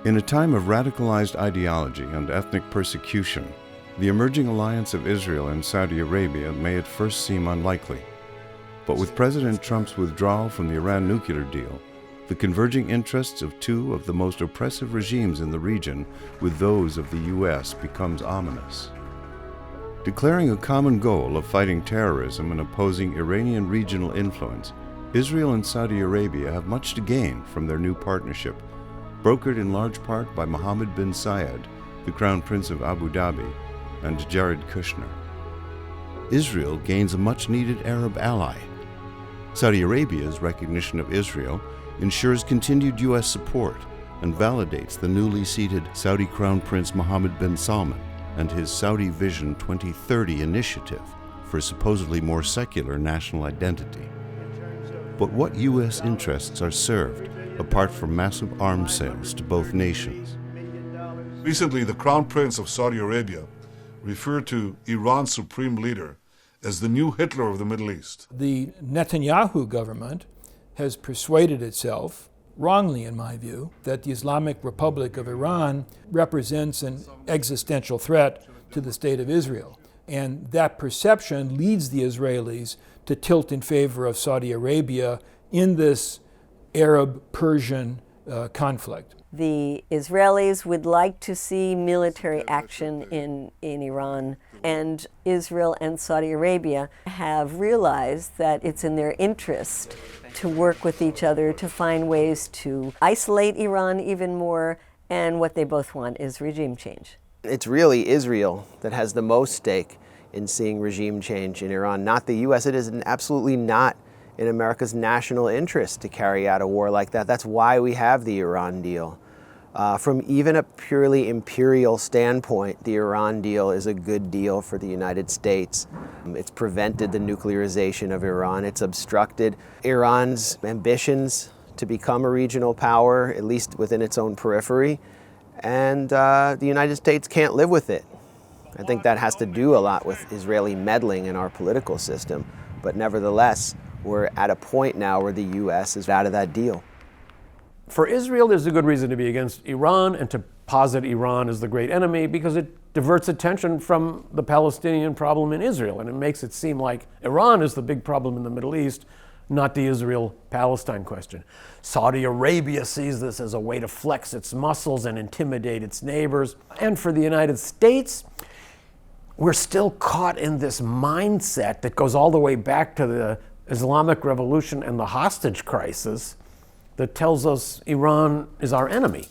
In a time of radicalized ideology and ethnic persecution, the emerging alliance of Israel and Saudi Arabia may at first seem unlikely. But with President Trump's withdrawal from the Iran nuclear deal, the converging interests of two of the most oppressive regimes in the region with those of the U.S. becomes ominous. Declaring a common goal of fighting terrorism and opposing Iranian regional influence, Israel and Saudi Arabia have much to gain from their new partnership, brokered in large part by Mohammed bin Zayed, the Crown Prince of Abu Dhabi, and Jared Kushner. Israel gains a much-needed Arab ally. Saudi Arabia's recognition of Israel ensures continued U.S. support and validates the newly seated Saudi Crown Prince Mohammed bin Salman and his Saudi Vision 2030 initiative for supposedly more secular national identity. But what U.S. interests are served apart from massive arms sales to both nations? Recently, the Crown Prince of Saudi Arabia referred to Iran's supreme leader as the new Hitler of the Middle East. The Netanyahu government has persuaded itself, wrongly in my view, that the Islamic Republic of Iran represents an existential threat to the state of Israel. And that perception leads the Israelis to tilt in favor of Saudi Arabia in this Arab-Persian conflict. The Israelis would like to see military action in Iran, and Israel and Saudi Arabia have realized that it's in their interest to work with each other to find ways to isolate Iran even more, and what they both want is regime change. It's really Israel that has the most stake in seeing regime change in Iran, not the U.S. It is absolutely not in America's national interest to carry out a war like that. That's why we have the Iran deal. From even a purely imperial standpoint, the Iran deal is a good deal for the United States. It's prevented the nuclearization of Iran. It's obstructed Iran's ambitions to become a regional power, at least within its own periphery. And the United States can't live with it. I think that has to do a lot with Israeli meddling in our political system. But nevertheless, we're at a point now where the U.S. is out of that deal. For Israel, there's a good reason to be against Iran and to posit Iran as the great enemy, because it diverts attention from the Palestinian problem in Israel, and it makes it seem like Iran is the big problem in the Middle East, not the Israel-Palestine question. Saudi Arabia sees this as a way to flex its muscles and intimidate its neighbors. And for the United States, we're still caught in this mindset that goes all the way back to the Islamic Revolution and the hostage crisis that tells us Iran is our enemy.